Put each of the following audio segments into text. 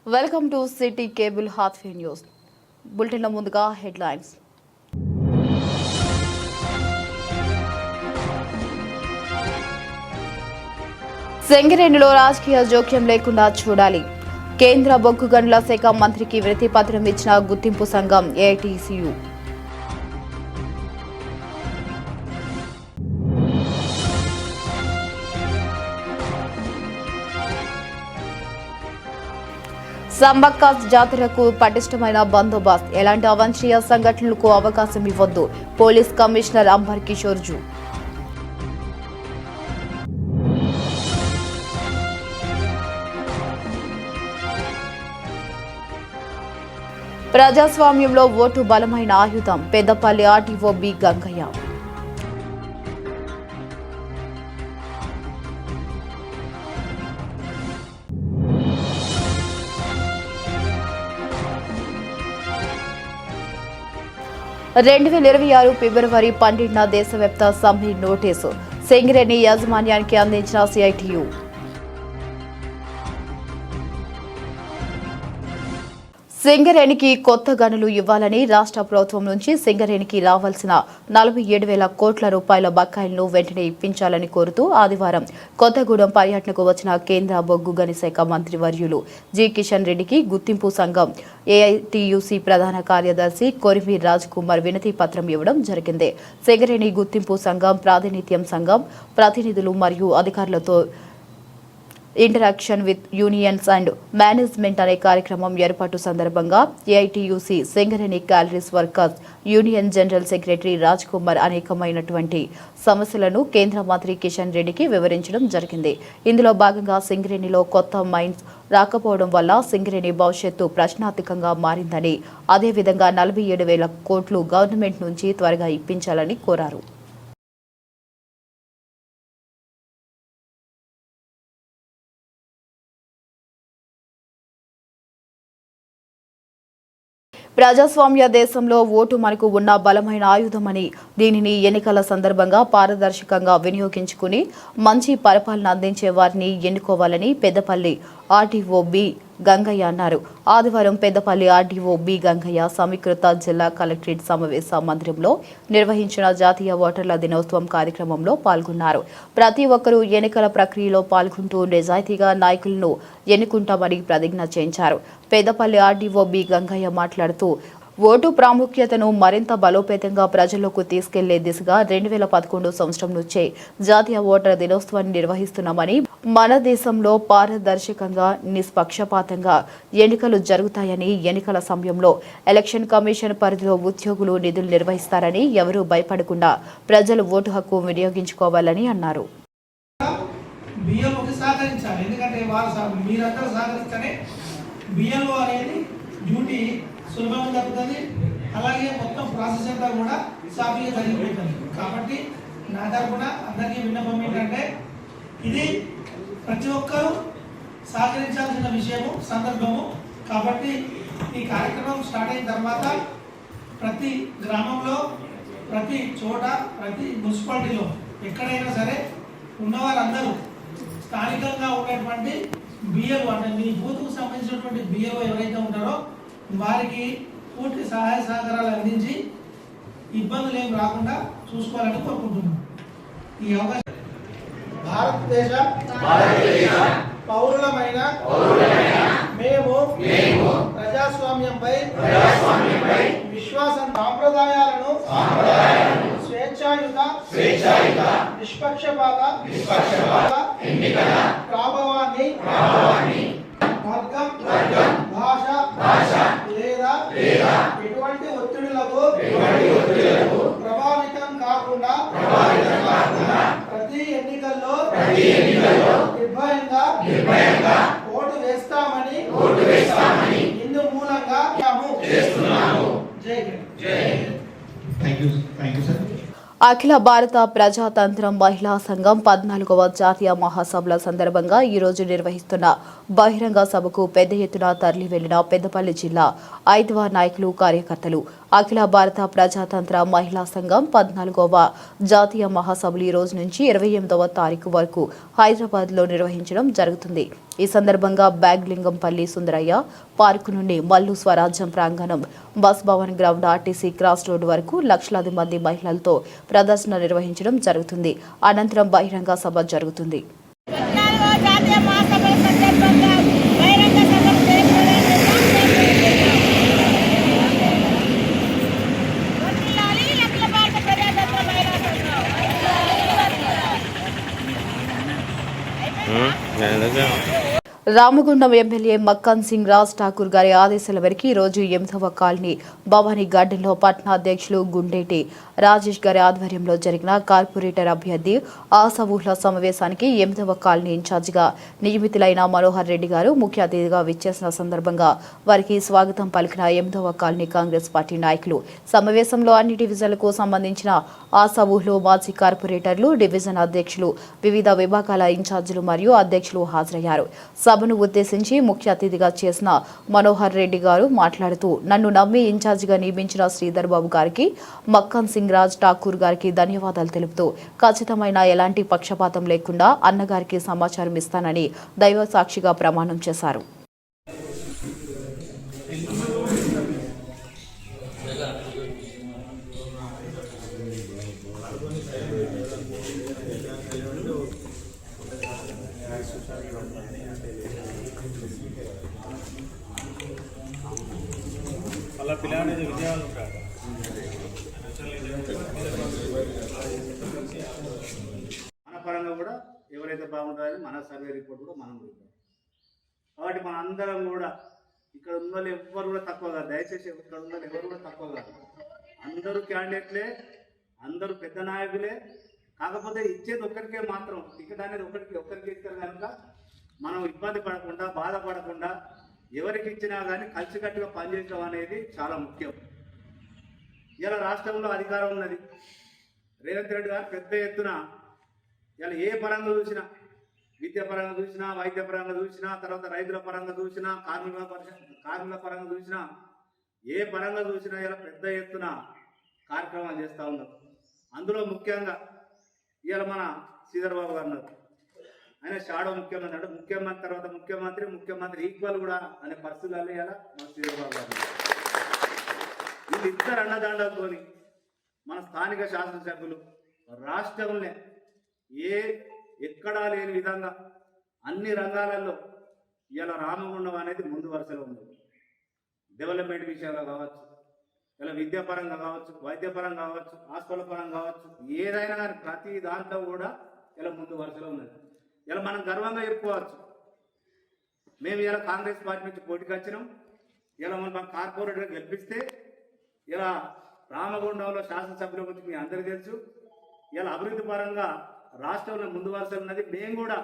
Welcome to city cable Hathway news. బులెటిన్ల ముందుగా headlines. సింగరేణిలో రాజకీయ జోక్యం లేకుండా చూడాలి. కేంద్ర బొగ్గు గనుల శాఖ మంత్రికి వినతి పత్రం ఇచ్చిన గుర్తింపు సంఘం ఏఐటీసీయూ. సంబక్క జాతరకు పటిష్టమైన బందోబస్తు, ఎలాంటి అవాంఛనీయ సంఘటనలకు అవకాశం ఇవ్వొద్దు. పోలీస్ కమిషనర్ అంబర్ కిషోర్ జూ. ప్రజాస్వామ్యంలో ఓటు బలమైన ఆయుధం, పెద్దపల్లి ఆర్టీఓ బి గంగయ్య. ఫిబ్రవరి 12న దేశవ్యాప్త సమ్మె నోటీసు, సింగరేణి యాజమాన్యానికి అందించిన సిఐటియు. సింగరేణికి కొత్త గనులు ఇవ్వాలని రాష్ట్ర ప్రభుత్వం నుంచి సింగరేణికి రావాల్సిన 47,000 కోట్ల రూపాయల బకాయిలను వెంటనే ఇప్పించాలని కోరుతూ ఆదివారం కొత్తగూడెం పర్యటనకు వచ్చిన కేంద్ర బొగ్గు గని శాఖ మంత్రి వర్యులు జి కిషన్ రెడ్డికి గుర్తింపు సంఘం ఏఐటీయూసీ ప్రధాన కార్యదర్శి కొరివి రాజ్ కుమార్ వినతి పత్రం ఇవ్వడం జరిగింది. సింగరేణి గుర్తింపు సంఘం ప్రాతినిధ్యం సంఘం ప్రతినిధులు మరియు అధికారులతో interaction with unions and management అనే కార్యక్రమం ఏర్పాటు సందర్భంగా AITUC Singareni calories workers union general secretary Raj Kumar అనేకమైనటువంటి సమస్యలను కేంద్ర మంత్రి కిషన్ రెడ్డికి వివరించడం జరిగింది. ఇందులో భాగంగా సింగరేణిలో కొత్త మైన్స్ రాకపోవడం వల్ల సింగరేణి భవిష్యత్తు ప్రశ్నార్థకంగా మారిందని, అదేవిధంగా 47,000 కోట్లు గవర్నమెంట్ నుంచి త్వరగా ఇప్పించాలని కోరారు. ప్రజాస్వామ్య దేశంలో ఓటు మనకు ఉన్న బలమైన ఆయుధమని, దీనిని ఎన్నికల సందర్భంగా పారదర్శకంగా వినియోగించుకుని మంచి పరిపాలన అందించే వారిని ఎన్నుకోవాలని పెద్దపల్లి ఆర్టీఓ బి గంగయ్య అన్నారు. ఆదివారం పెద్దపల్లి ఆర్టీఓ బి గంగయ్య సమీకృత జిల్లా కలెక్టరేట్ సమావేశ మందిరంలో నిర్వహించిన జాతీయ ఓటర్ల దినోత్సవం కార్యక్రమంలో పాల్గొన్నారు. ప్రతి ఒక్కరూ ఎన్నికల ప్రక్రియలో పాల్గొంటూ నిజాయితీగా నాయకులను ఎన్నుకుంటామని ప్రతిజ్ఞ చేయించారు. పెద్దపల్లి ఆర్టీఓ బి గంగయ్య మాట్లాడుతూ ఓటు ప్రాముఖ్యతను మరింత బలోపేతంగా ప్రజల్లోకి తీసుకెళ్లే దిశగా 2011 సంవత్సరం నుంచే జాతీయ ఓటర్ల దినోత్సవాన్ని నిర్వహిస్తున్నామని, మన దేశంలో పారదర్శకంగా నిష్పక్షపాతంగా ఎన్నికలు జరుగుతాయని, ఎన్నికల సమయంలో ఎలక్షన్ కమిషన్ పరిధిలో ఉద్యోగులు నిధులు నిర్వహిస్తారని, ఎవరూ భయపడకుండా ప్రజలు ఓటు హక్కు వినియోగించుకోవాలని అన్నారు. సులభంగా జరుగుతుంది. అలాగే మొత్తం ప్రాసెస్ అంతా కూడా సాఫీగా జరిగిపోతుంది. కాబట్టి నా తరఫున అందరికీ విన్నపం ఏంటంటే, ఇది ప్రతి ఒక్కరూ సహకరించాల్సిన విషయము, సందర్భము. కాబట్టి ఈ కార్యక్రమం స్టార్ట్ అయిన తర్వాత ప్రతి గ్రామంలో, ప్రతి చోట, ప్రతి మున్సిపాలిటీలో ఎక్కడైనా సరే ఉన్న వాళ్ళందరూ స్థానికంగా ఉన్నటువంటి బిఎల్ఓ, అంటే మీ బూత్కు సంబంధించినటువంటి బిఎల్ఓ ఎవరైతే ఉంటారో వారికి పూర్తి సహాయ సహకారాలు అందించి ఇబ్బందులు ఏం రాకుండా చూసుకోవాలని కోరుకుంటున్నాం. ఈ అవకాశం భారతదేశ పౌరులమైన మేము ప్రజాస్వామ్యంపై విశ్వాసం, సాంప్రదాయాలను స్వేచ్ఛాయుత నిష్పక్షపాత ప్రభావాన్ని వర్గం, భాష లేదా ఎటువంటి ఒత్తిడులకు ప్రభావితం కాకుండా ప్రతి ఎన్నికల్లో నిర్భయంగా ఓటు వేస్తామని ఇందు మూలంగా అఖిల భారత ప్రజాతంత్రం మహిళా సంఘం 14వ జాతీయ మహాసభల సందర్భంగా ఈ రోజు నిర్వహిస్తున్న బహిరంగ సభకు పెద్ద ఎత్తున తరలి వెళ్లిన పెద్దపల్లి జిల్లా ఐద్వా నాయకులు, కార్యకర్తలు. అఖిల భారత ప్రజాతంత్ర మహిళా సంఘం 14వ జాతీయ మహాసభలు ఈ రోజు నుంచి 28వ తారీఖు వరకు హైదరాబాద్లో నిర్వహించడం జరుగుతుంది. ఈ సందర్భంగా బ్యాగ్లింగంపల్లి సుందరయ్య పార్కు నుండి మల్లు స్వరాజ్యం ప్రాంగణం, bus Bhavan ground, RTC cross road వరకు లక్షలాది మంది మహిళలతో ప్రదర్శన నిర్వహించడం జరుగుతుంది. అనంతరం బహిరంగ సభ జరుగుతుంది. రామగుండం ఎమ్మెల్యే మక్కన్ సింగ్ రాజ్ ఠాకూర్ గారి ఆదేశాల మేరకు ఈ రోజు 8వ కాలనీ భవానీ గార్డెన్లో పట్టణ అధ్యక్షులు గుండేటి రాజేష్ గారి ఆధ్వర్యంలో జరిగిన కార్పొరేటర్ అభ్యర్థి ఆశావహుల సమావేశానికి 8వ కాలనీ ఇన్ఛార్జిగా నియమితులైన మనోహర్ రెడ్డి గారు ముఖ్య అతిథిగా విచ్చేసిన సందర్భంగా వారికి స్వాగతం పలికిన 8వ కాలనీ కాంగ్రెస్ పార్టీ నాయకులు సమావేశంలో అన్ని డివిజన్లకు సంబంధించిన ఆశావహులు, మాజీ కార్పొరేటర్లు, డివిజన్ అధ్యక్షులు, వివిధ విభాగాల ఇన్ఛార్జీలు మరియు అధ్యక్షులు హాజరయ్యారు. సభను ఉద్దేశించి ముఖ్య అతిథిగా చేసిన మనోహర్ రెడ్డి గారు మాట్లాడుతూ, నన్ను నమ్మి ఇన్ఛార్జిగా నియమించిన శ్రీధర్ బాబు గారికి, మక్కన్ సింగ్ రాజ్ ఠాకూర్ గారికి ధన్యవాదాలు తెలుపుతూ ఖచ్చితమైన ఎలాంటి పక్షపాతం లేకుండా అన్నగారికి సమాచారం ఇస్తానని దైవ సాక్షిగా ప్రమాణం చేశారు. మన పరంగా కూడా ఎవరైతే బాగుంటారని మన సర్వే రిపోర్ట్ కూడా మనం చూద్దాం. కాబట్టి మన అందరం కూడా ఇక్కడ ఉన్న వాళ్ళు ఎవరు కూడా తక్కువ కాదు. దయచేసి ఇక్కడ ఉన్న వాళ్ళు ఎవరు కూడా తక్కువ కాదు. అందరూ క్యాండిడేట్లే, అందరూ పెద్ద నాయకులే. కాకపోతే ఇచ్చేది ఒక్కరికే మాత్రం, టికెట్ అనేది ఒక్కరికి ఇస్తారు కనుక మనం ఇబ్బంది పడకుండా, బాధపడకుండా ఎవరికి ఇచ్చినా కానీ కలిసికట్టుగా పనిచేయడం అనేది చాలా ముఖ్యం. ఇలా రాష్ట్రంలో అధికారం ఉన్నది. రేవంత్ రెడ్డి గారు పెద్ద ఎత్తున ఇలా ఏ పరంగా చూసినా, విద్య పరంగా చూసినా, వైద్య పరంగా చూసినా, తర్వాత రైతుల పరంగా చూసినా, కార్మికుల పరంగా చూసినా, ఏ పరంగా చూసినా ఇలా పెద్ద ఎత్తున కార్యక్రమాలు చేస్తూ ఉన్నారు. అందులో ముఖ్యంగా ఇవాళ మన శ్రీధర్ బాబు గారు ఉన్నారు. ఆయన షాడో ముఖ్యమంత్రి, ముఖ్యమంత్రి తర్వాత ముఖ్యమంత్రి ఈక్వల్ కూడా అనే పరిస్థితులు ఇవాళ మన శ్రీధర్ బాబు గారు. వీళ్ళిద్దరు అన్నదాండాలతోని మన స్థానిక శాసనసభ్యులు రాష్ట్రంలో ఎక్కడా లేని విధంగా అన్ని రంగాలలో ఇలా రామగుండం అనేది ముందు వరుసలో ఉంది. డెవలప్మెంట్ విషయాలు కావచ్చు, ఇలా విద్యాపరంగా కావచ్చు, వైద్యపరంగా కావచ్చు, హాస్పిటల్ పరంగా కావచ్చు, ఏదైనా కానీ ప్రతి దాంట్లో కూడా ఇలా ముందు వరుసలో ఉన్నది. ఇలా మనం గర్వంగా చెప్పుకోవచ్చు, మేము ఇలా కాంగ్రెస్ పార్టీ నుంచి పోటీకి వచ్చినాం. ఇలా మనం కార్పొరేటర్ గెలిపిస్తే ఇలా రామగుండంలో శాసనసభ్యుల గురించి మీ అందరికీ తెలుసు. ఇలా అభివృద్ధి పరంగా రాష్ట్రంలో ముందు వరుస ఉన్నది. మేము కూడా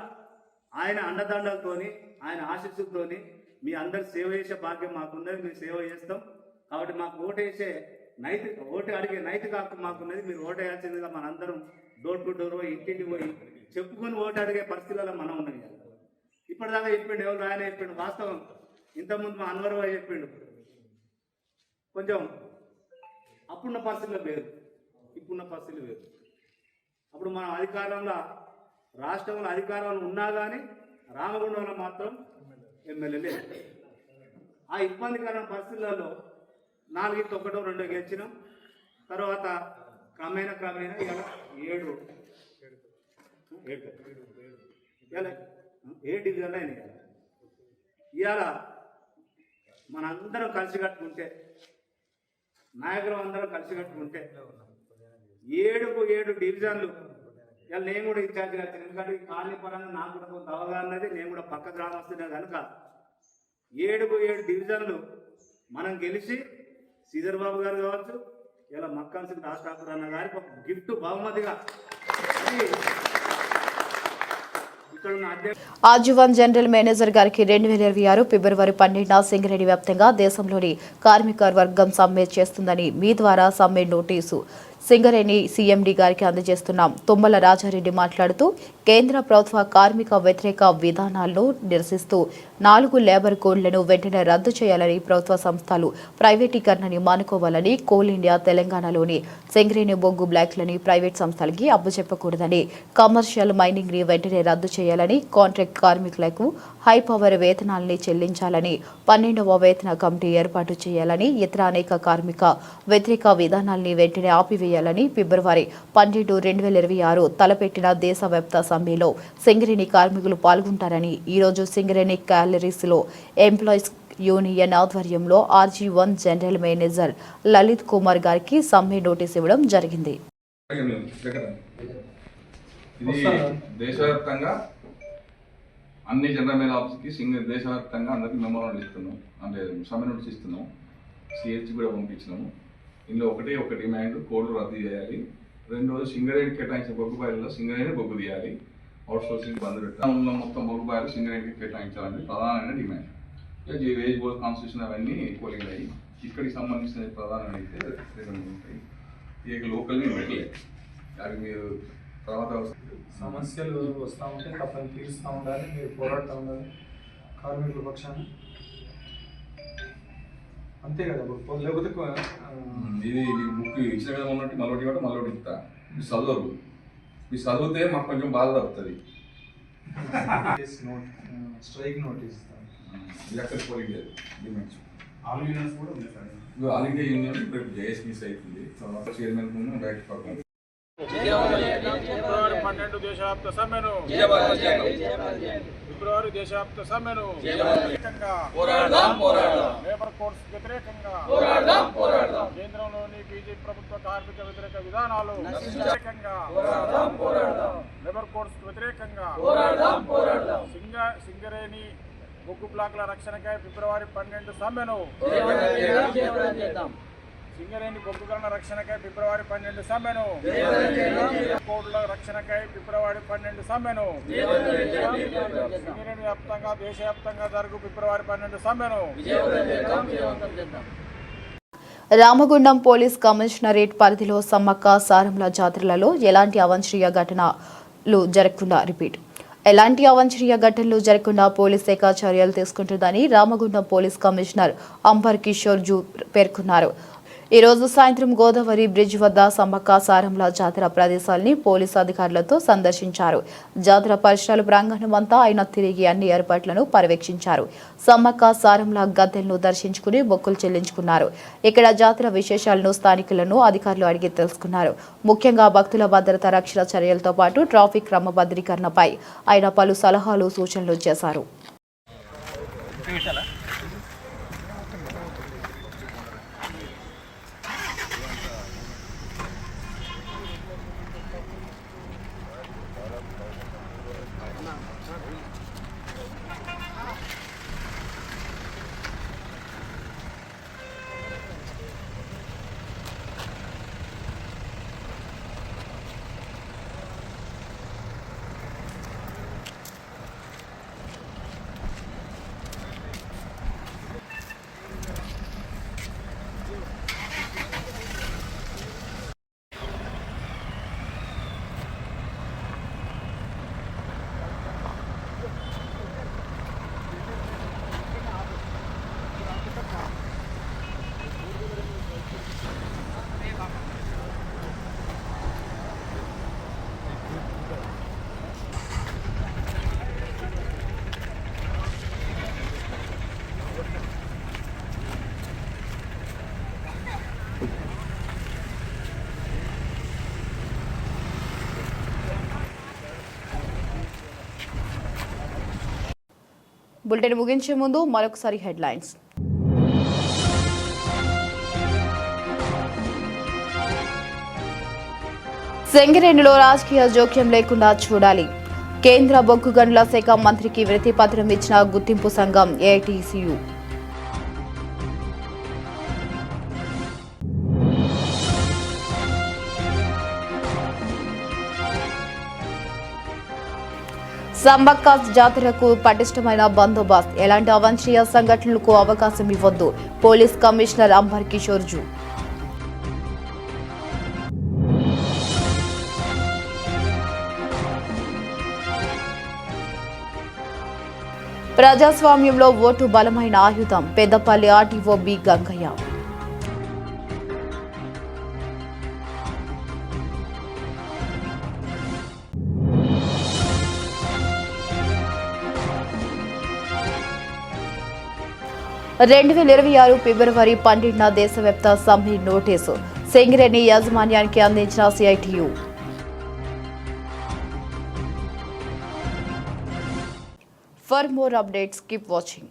ఆయన అండదండలతోని, ఆయన ఆశీస్సులతోని మీ అందరి సేవ చేసే భాగ్యం మాకున్నది. మేము సేవ చేస్తాం. కాబట్టి మాకు ఓటు అడిగే నైతిక హక్కు మాకున్నది. మీరు ఓటు వేయాల్సిందిగా మనందరం డోర్ టు డోర్ పోయి, ఇంటింటికి పోయి చెప్పుకొని ఓటు అడిగే పరిస్థితుల్లో మనం ఉన్నది. ఇప్పటిదాకా చెప్పిండు, ఎవరు ఆయన చెప్పిండు. వాస్తవం ఇంతకుముందు మా అన్వర్ భాయ్ చెప్పిండు. కొంచెం అప్పుడున్న పరిస్థితులు వేరు, ఇప్పుడున్న పరిస్థితులు వేరు. అప్పుడు మనం రాష్ట్రంలో అధికారంలో ఉన్నా కానీ రామగుండంలో మాత్రం ఎమ్మెల్యే లేదు. ఆ ఇబ్బందికరమైన పరిస్థితులలో 4-1-2 గెలిచినాం. తర్వాత క్రమేణా ఇలా 7 డివిజన్లు అయినాయి. ఇవాళ మనందరం కలిసి కట్టుకుంటే, నాయకులు అందరం కలిసి కట్టుకుంటే 7 డివిజన్లు ఇలా నేను కూడా ఇన్ఛార్జిగా వచ్చాను. ఎందుకంటే ఈ కాలనీ పరంగా నాకు కూడా కొంత అవగాహన ఉన్నది. నేను కూడా పక్క గ్రామస్తున్నా కనుక 7 డివిజన్లు మనం గెలిచి శ్రీధర్ బాబు గారు కావచ్చు, ఇలా మక్కన్ సింగ్ రాజ్ ఠాకూర్ అన్న గారికి ఒక గిఫ్ట్ బహుమతిగా ఆజీవన్ జనరల్ మేనేజర్ గారికి 2026 ఫిబ్రవరి 12న సింగరేణి వ్యాప్తంగా దేశంలోని కార్మిక వర్గం సమ్మె చేస్తుందని మీ ద్వారా సమ్మె నోటీసు సింగరేణి సీఎండీ గారికి అందజేస్తున్నాం. తుమ్మల రాజారెడ్డి మాట్లాడుతూ కేంద్ర ప్రభుత్వ కార్మిక వ్యతిరేక విధానాలను నిరసిస్తూ 4 లేబర్ కోడ్లను వెంటనే రద్దు చేయాలని, ప్రభుత్వ సంస్థలు ప్రైవేటీకరణని మానుకోవాలని, కోల్ ఇండియా తెలంగాణలోని సింగరేణి బొగ్గు బ్లాక్లని ప్రైవేట్ సంస్థలకి అప్పచెప్పకూడదని, కమర్షియల్ మైనింగ్ ని వెంటనే రద్దు చేయాలని, కాంట్రాక్ట్ కార్మికులకు హై పవర్ వేతనాలని చెల్లించాలని, 12వ వేతన కమిటీ ఏర్పాటు చేయాలని, ఇతర అనేక కార్మిక వ్యతిరేక విధానాల్ని వెంటనే ఆపివేయాలని ఫిబ్రవరి 12, 2026 తలపెట్టిన దేశవ్యాప్త సమ్మెలో సింగరేణి కార్మికులు పాల్గొంటారని, ఈరోజు సింగరేణి క్యాలరీస్ లో ఎంప్లాయీస్ యూనియన్ ఆధ్వర్యంలో RG1 general manager Lalit Kumar గారికి సమ్మె నోటీస్ ఇవ్వడం జరిగింది. ఇది దేశవ్యాప్తంగా అన్ని జనరల్ మేనేజర్ ఆఫీస్కి దేశవ్యాప్తంగా అందరికీ మెమోరాండం ఇస్తున్నాం, అంటే సమ్మె నోటీస్ ఇస్తున్నాం. CH కూడా పంపించినాము. ఇందులో ఒక డిమాండ్ కోడ్లు రద్దు చేయాలి. రెండోది సింగరేణి కేటాయించిన బొగ్గు బాయిలలో సింగరేణి బొగ్గు తీయాలి. అవుట్ సోర్సింగ్ బంద్ పెట్టాలి. మొత్తం బొగ్గు బాయిలు సింగరేణికి కేటాయించాలని ప్రధానమైన డిమాండ్. వేజ్ బోర్డ్ కాన్స్టిట్యూషన్ అవన్నీ కోలింగ్ అయ్యి ఇక్కడికి సంబంధించిన ప్రధానమైన అయితే రెండు ఉంటాయి. ఇక లోకల్ని పెట్టలేదు. అది మీరు తర్వాత సమస్యలు వస్తూ ఉంటే తప్పని తీరుస్తూ ఉండాలి, మీరు పోరాడుతూ ఉండాలి కార్మికుల పక్షాన్ని. అంతే కదా, లేకపోతే ఇది బుక్ ఇచ్చిన విధంగా ఉన్నట్టు మళ్ళీ ఇస్తా. మీరు చదవరు, మీరు చదివితే మాకు కొంచెం బాధ తప్పుతుంది. స్ట్రైక్ నోటీస్ ఇస్తాను. ఎక్కడ పోలింగ్ లేదు డిమాండ్స్. ఆల్ యూనియన్స్ కూడా ఉంది సార్. ఆల్ ఇండియా యూనియన్ రేపు JS మిస్ అవుతుంది. తర్వాత చైర్మన్ బ్యాక్ పడుతుంది. ఫిబ్రవరి 12 దేశవ్యాప్త సమ్మెను, ఫిబ్రవరి దేశవ్యాప్త సమ్మెను లేబర్ కోడ్స్ వ్యతిరేకంగా, కేంద్రంలోని బీజేపీ ప్రభుత్వ కార్మిక వ్యతిరేక విధానాలు వ్యతిరేకంగా, లేబర్ కోడ్స్ వ్యతిరేకంగా, సింగరేణి బొగ్గు బ్లాకుల రక్షణకై ఫిబ్రవరి 12 సమ్మెను, సింగరేణి బొగ్గుగల రక్షణకై ఫిబ్రవరి 12 సమ్మెను, కోడ్ల రక్షణకై ఫిబ్రవరి 12 సమ్మెను, సింగరేణి వ్యాప్తంగా దేశవ్యాప్తంగా జరుగు ఫిబ్రవరి 12 సమ్మెను. రామగుండం పోలీస్ కమిషనరేట్ పరిధిలో సమ్మక్క సారమ్ల జాతరలలో ఎలాంటి అవాంఛనీయ ఘటనలు జరగకుండా పోలీస్ శాఖ చర్యలు తీసుకుంటుందని రామగుండం పోలీస్ కమిషనర్ అంబర్ కిషోర్ జూ పేర్కొన్నారు. ఈ రోజు సాయంత్రం గోదావరి బ్రిడ్జ్ వద్ద సమ్మక్క సారమ్ల జాతర ప్రదేశాలని పోలీసు అధికారులతో సందర్శించారు. జాతర పరిసరాల ప్రాంగణం అంతా ఆయన తిరిగి అన్ని ఏర్పాట్లను పర్యవేక్షించారు. సమ్మక్క సారమ్ల గద్దెలను దర్శించుకుని మొక్కులు చెల్లించుకున్నారు. ఇక్కడ జాతర విశేషాలను స్థానికులను అధికారులు అడిగి తెలుసుకున్నారు. ముఖ్యంగా భక్తుల భద్రత రక్షణ చర్యలతో పాటు ట్రాఫిక్ క్రమబద్ధీకరణపై ఆయన పలు సలహాలు సూచనలు చేశారు. బులెటిన్ ముగించే ముందు మరొకసారి హెడ్లైన్స్. సింగరేణిలో రాజకీయ జోక్యం లేకుండా చూడాలి. కేంద్ర బొగ్గు గనుల శాఖ మంత్రికి వినతి పత్రం ఇచ్చిన గుర్తింపు సంఘం AITCU. సమ్మక్క జాతరకు పటిష్టమైన బందోబస్తు, ఎలాంటి అవాంఛనీయ సంఘటనలకు అవకాశం ఇవ్వొద్దు. పోలీస్ కమిషనర్ అంబర్ కిషోర్ జూ. ప్రజాస్వామ్యంలో ఓటు బలమైన ఆయుధం. Peddapalli RTO B Gangaiah. ఫిబ్రవరి 12న దేశవ్యాప్త సమ్మె నోటీసు. సింగరేణి యాజమాన్యానికి అందించిన CITU. For more updates, keep watching.